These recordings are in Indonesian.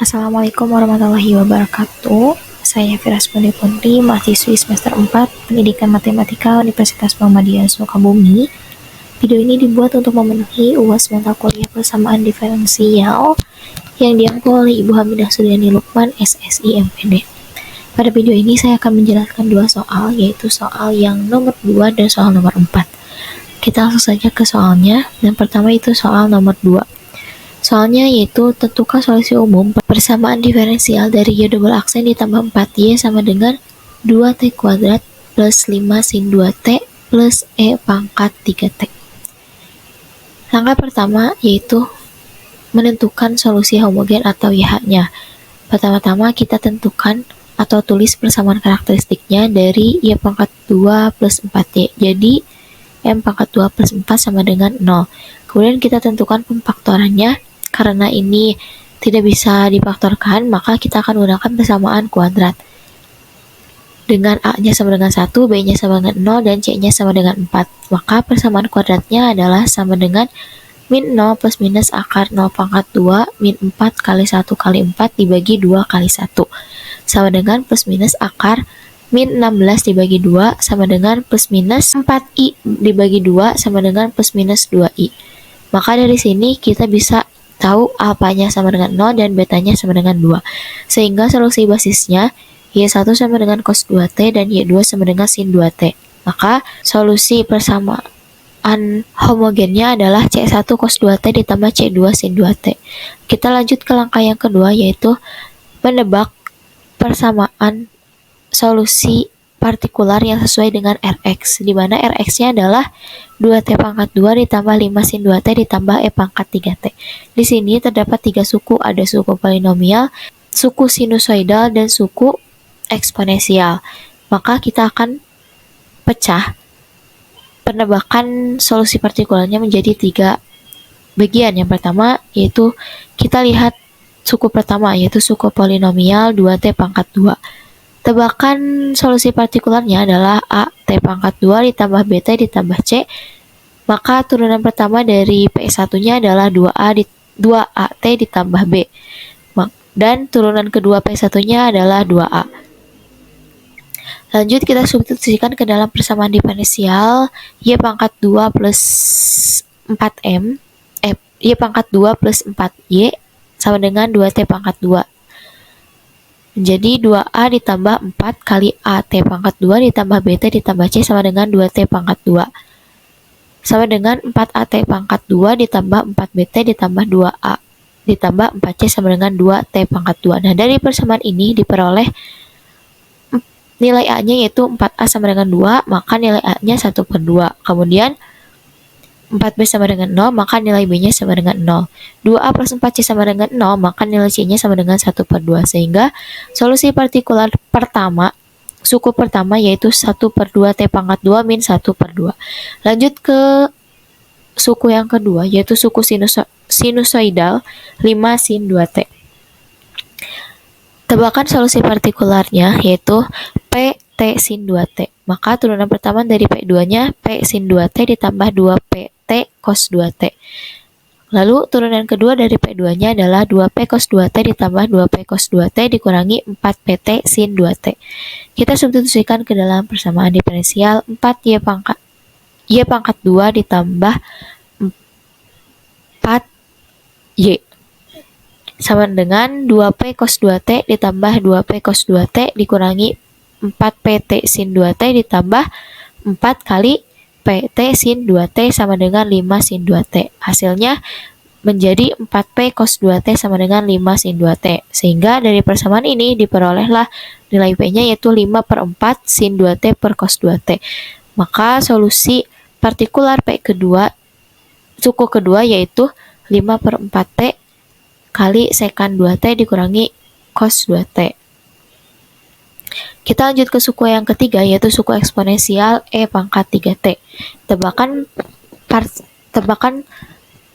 Assalamualaikum warahmatullahi wabarakatuh. Saya Firas Pundri, mahasiswi semester 4 Pendidikan Matematika Universitas Muhammadiyah Sukabumi. Video ini dibuat untuk memenuhi UAS mata kuliah persamaan diferensial yang diampu oleh Ibu Hamidah Suryani Lukman, SSI MPD. Pada video ini saya akan menjelaskan dua soal, yaitu soal yang nomor 2 dan soal nomor 4. Kita langsung saja ke soalnya. Yang pertama itu soal nomor 2. Soalnya yaitu tentukan solusi umum persamaan diferensial dari y double aksen ditambah 4y sama dengan 2t kuadrat plus 5 sin 2t plus e pangkat 3t. Langkah pertama yaitu menentukan solusi homogen atau YH-nya. Pertama-tama kita tentukan atau tulis persamaan karakteristiknya dari y pangkat 2 plus 4y. Jadi m pangkat 2 plus 4 sama dengan 0. Kemudian kita tentukan pemfaktorannya. Karena ini tidak bisa difaktorkan, maka kita akan menggunakan persamaan kuadrat. Dengan A-nya sama dengan 1, B-nya sama dengan 0, dan C-nya sama dengan 4. Maka persamaan kuadratnya adalah sama dengan min 0 plus minus akar 0 pangkat 2 min 4 kali 1 kali 4 dibagi 2 kali 1. Sama dengan plus minus akar min 16 dibagi 2 sama dengan plus minus 4i dibagi 2 sama dengan plus minus 2i. Maka dari sini kita bisa tahu alfanya sama dengan 0 dan betanya sama dengan 2. Sehingga solusi basisnya Y1 sama dengan cos 2T dan Y2 sama dengan sin 2T. Maka solusi persamaan homogennya adalah C1 cos 2T ditambah C2 sin 2T. Kita lanjut ke langkah yang kedua, yaitu menebak persamaan solusi partikular yang sesuai dengan Rx, di mana Rx-nya adalah 2T pangkat 2 ditambah 5 sin 2T ditambah E pangkat 3T. Di sini terdapat 3 suku, ada suku polinomial, suku sinusoidal, dan suku eksponensial. Maka kita akan pecah penebakan solusi partikularnya menjadi 3 bagian. Yang pertama yaitu kita lihat suku pertama, yaitu suku polinomial 2T pangkat 2. Tebakan solusi partikularnya adalah A T pangkat 2 ditambah BT ditambah C. Maka turunan pertama dari P1-nya adalah 2AT ditambah B. Dan turunan kedua P1-nya adalah 2A. Lanjut kita substitusikan ke dalam persamaan diferensial Y pangkat 2 plus 4M Y pangkat 2 plus 4Y sama dengan 2T pangkat 2. Jadi 2A ditambah 4 kali AT pangkat 2 ditambah BT ditambah C sama dengan 2T pangkat 2. Sama dengan 4AT pangkat 2 ditambah 4BT ditambah 2A ditambah 4C sama dengan 2T pangkat 2. Nah, dari persamaan ini diperoleh nilai A-nya yaitu 4A sama dengan 2, maka nilai A-nya 1/2. Kemudian 4B sama dengan 0, maka nilai B-nya sama dengan 0. 2A plus 4C sama dengan 0, maka nilai C-nya sama dengan 1/2. Sehingga solusi partikular pertama, suku pertama yaitu 1/2 T pangkat 2 min 1/2. Lanjut ke suku yang kedua, yaitu suku sinusoidal 5 sin 2T. Tebakan solusi partikularnya yaitu PT sin 2T. Maka turunan pertama dari P2-nya P sin 2T ditambah 2PT cos 2T. Lalu turunan kedua dari P2-nya adalah 2P cos 2T ditambah 2P cos 2T dikurangi 4PT sin 2T. Kita substitusikan ke dalam persamaan diferensial 4Y pangkat 2 ditambah 4Y sama dengan 2P cos 2T ditambah 2P cos 2T dikurangi 4PT sin 2T ditambah 4 kali PT sin 2T sama dengan 5 sin 2T. Hasilnya menjadi 4P cos 2T sama dengan 5 sin 2T. Sehingga dari persamaan ini diperolehlah nilai P-nya yaitu 5/4 sin 2T per cos 2T. Maka solusi partikular P kedua, suku kedua yaitu 5/4T kali sekan 2T dikurangi cos 2T. Kita lanjut ke suku yang ketiga, yaitu suku eksponensial E pangkat 3T. Tebakan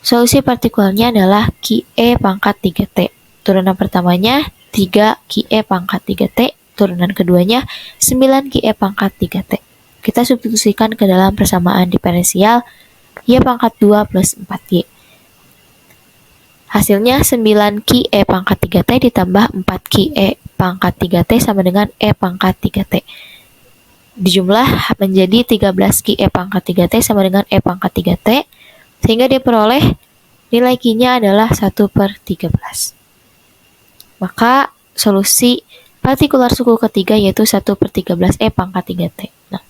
solusi partikularnya adalah QE pangkat 3T. Turunan pertamanya 3 QE pangkat 3T. Turunan keduanya 9 QE pangkat 3T. Kita substitusikan ke dalam persamaan diferensial Y pangkat 2 plus 4Y. Hasilnya 9 Ki E pangkat 3T ditambah 4 Ki E pangkat 3T sama dengan E pangkat 3T. Dijumlah menjadi 13 Ki E pangkat 3T sama dengan E pangkat 3T, sehingga diperoleh nilai Ki-nya adalah 1/13. Maka solusi partikular suku ketiga yaitu 1/13 E pangkat 3T. Nah,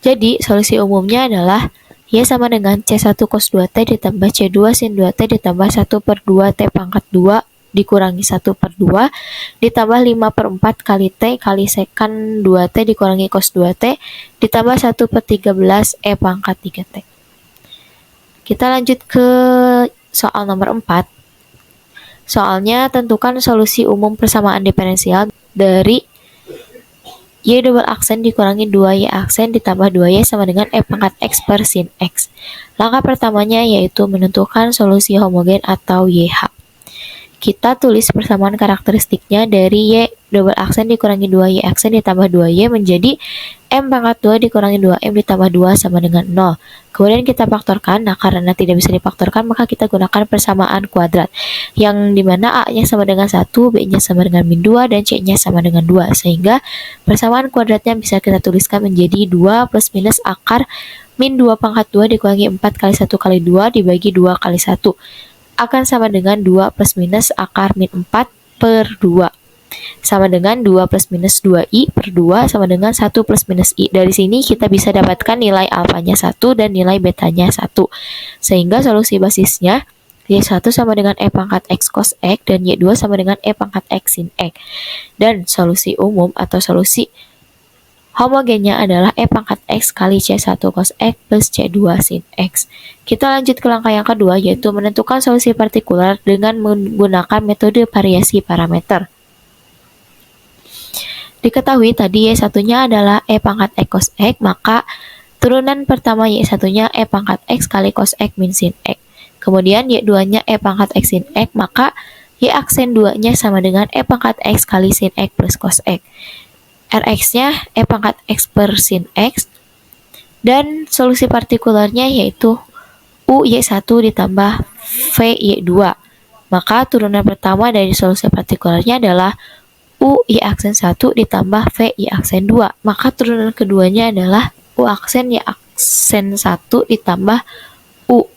jadi solusi umumnya adalah Y sama dengan C1 cos 2T ditambah C2 sin 2T ditambah 1/2 T pangkat 2 dikurangi 1/2 ditambah 5/4 kali T kali sekan 2T dikurangi cos 2T ditambah 1/13 E pangkat 3T. Kita lanjut ke soal nomor 4. Soalnya tentukan solusi umum persamaan diferensial dari Y double aksen dikurangi 2Y aksen ditambah 2Y sama dengan E pangkat X per sin X. Langkah pertamanya yaitu menentukan solusi homogen atau YH. Kita tulis persamaan karakteristiknya dari Y double aksen dikurangi 2Y aksen ditambah 2Y menjadi M pangkat 2 dikurangi 2M ditambah 2 sama dengan 0. Kemudian kita faktorkan, nah karena tidak bisa difaktorkan maka kita gunakan persamaan kuadrat. Yang dimana A-nya sama dengan 1, B-nya sama dengan min 2, dan C-nya sama dengan 2. Sehingga persamaan kuadratnya bisa kita tuliskan menjadi 2 plus minus akar min 2 pangkat 2 dikurangi 4 kali 1 kali 2 dibagi 2 kali 1. Akan sama dengan 2 plus minus akar min 4 per 2. Sama dengan 2 plus minus 2I per 2 sama dengan 1 plus minus I. Dari sini kita bisa dapatkan nilai alfanya 1 dan nilai betanya 1. Sehingga solusi basisnya Y1 sama dengan E pangkat X cos X dan Y2 sama dengan E pangkat X sin X. Dan solusi umum atau solusi homogennya adalah E pangkat X kali C1 cos X plus C2 sin X. Kita lanjut ke langkah yang kedua, yaitu menentukan solusi partikular dengan menggunakan metode variasi parameter. Diketahui tadi Y1-nya adalah E pangkat X cos X, maka turunan pertama Y1-nya E pangkat X kali cos X min sin X. Kemudian Y2-nya E pangkat X sin X, maka Y aksen 2-nya sama dengan E pangkat X kali sin X plus cos X. Rx-nya E pangkat X per sin X, dan solusi partikularnya yaitu UY1 ditambah VY2. Maka turunan pertama dari solusi partikularnya adalah UI aksen 1 ditambah VY aksen 2. Maka turunan keduanya adalah U aksen Y aksen 1 ditambah U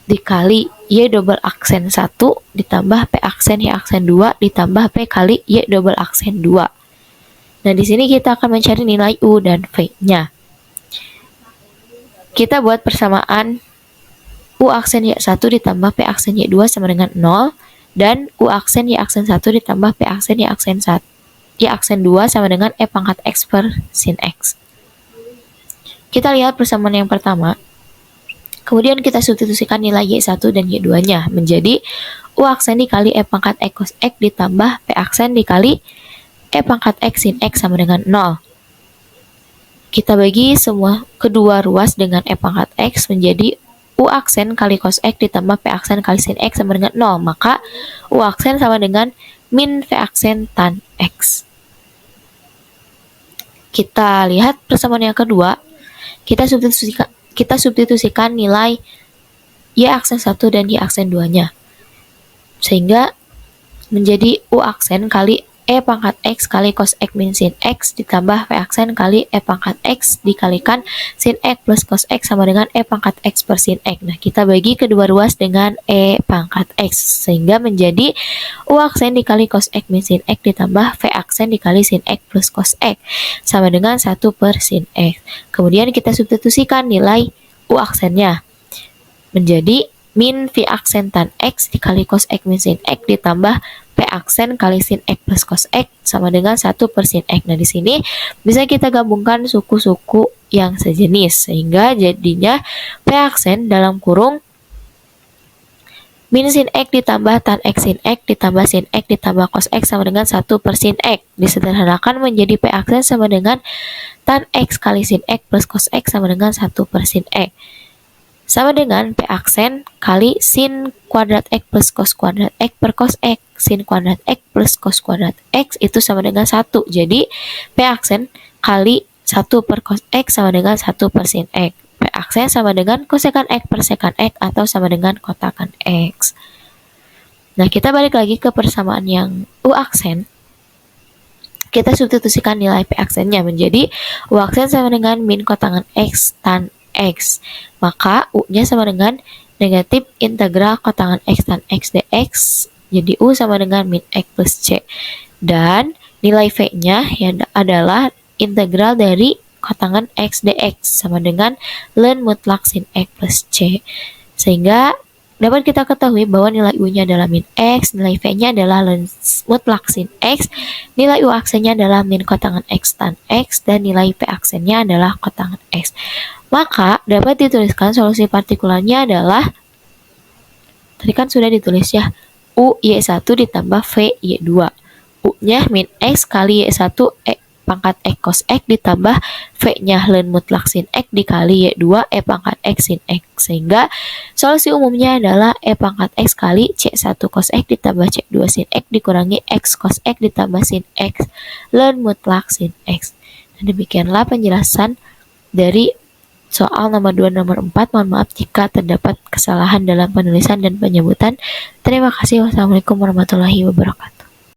dikali Y double aksen 1 ditambah P aksen Y aksen 2 ditambah P kali Y double aksen 2. Nah, di sini kita akan mencari nilai U dan V-nya. Kita buat persamaan U aksen Y1 ditambah P aksen Y2 sama dengan 0, dan U aksen Y aksen 1 ditambah P aksen Y aksen 1, Y aksen 2 sama dengan E pangkat X per sin X. Kita lihat persamaan yang pertama. Kemudian kita substitusikan nilai Y1 dan Y2-nya menjadi U aksen dikali E pangkat X cos X ditambah P aksen dikali E pangkat X sin X sama dengan 0. Kita bagi semua kedua ruas dengan E pangkat X menjadi U aksen kali cos X ditambah P aksen kali sin X sama dengan 0. Maka U aksen sama dengan min V aksen tan X. Kita lihat persamaan yang kedua. Kita substitusikan nilai Y aksen 1 dan Y aksen 2-nya. Sehingga menjadi U aksen kali E pangkat X kali cos X min sin X ditambah V aksen kali E pangkat X dikalikan sin X plus cos X sama dengan E pangkat X per sin X. Nah, kita bagi kedua ruas dengan E pangkat X sehingga menjadi U aksen dikali cos X min sin X ditambah V aksen dikali sin X plus cos X sama dengan 1 per sin X. Kemudian kita substitusikan nilai U aksennya menjadi min V aksen tan X dikali cos X min sin X ditambah P aksen kali sin X plus cos X sama dengan 1 per sin X. Nah, di sini bisa kita gabungkan suku-suku yang sejenis sehingga jadinya P aksen dalam kurung min sin X ditambah tan X sin X ditambah sin X ditambah cos X sama dengan 1 per sin X. Disederhanakan menjadi P aksen sama dengan tan X kali sin X plus cos X sama dengan 1 per sin X. Sama dengan P aksen kali sin kuadrat X plus cos kuadrat X per cos X. Sin kuadrat X plus cos kuadrat X itu sama dengan 1. Jadi P aksen kali 1 per cos X sama dengan 1 per sin X. P P aksen sama dengan kosekan X per sekan X atau sama dengan kotakan X. Nah, kita balik lagi ke persamaan yang U aksen. Kita substitusikan nilai P aksennya menjadi U aksen sama dengan min kotakan X tan X. Maka U-nya sama dengan negatif integral kotangan X tan X dx. Jadi U sama dengan min X plus C. Dan nilai V-nya adalah integral dari kotangan X dx sama dengan ln mutlak sin X plus C. Sehingga dapat kita ketahui bahwa nilai U-nya adalah min X, nilai V-nya adalah ln mutlak sin X, nilai U aksennya adalah min kotangan X tan X, dan nilai P aksennya adalah kotangan X. Maka dapat dituliskan solusi partikularnya adalah, tadi kan sudah ditulis ya, U Y1 ditambah V Y2. U-nya min X kali Y1 pangkat X cos X ditambah V-nya ln mutlak sin X dikali Y2 pangkat X sin X. Sehingga solusi umumnya adalah pangkat X kali C1 cos X ditambah C2 sin X dikurangi X cos X ditambah sin X ln mutlak sin X. Dan demikianlah penjelasan dari soal nomor 2 nomor 4. Mohon maaf jika terdapat kesalahan dalam penulisan dan penyebutan. Terima kasih. Wassalamualaikum warahmatullahi wabarakatuh.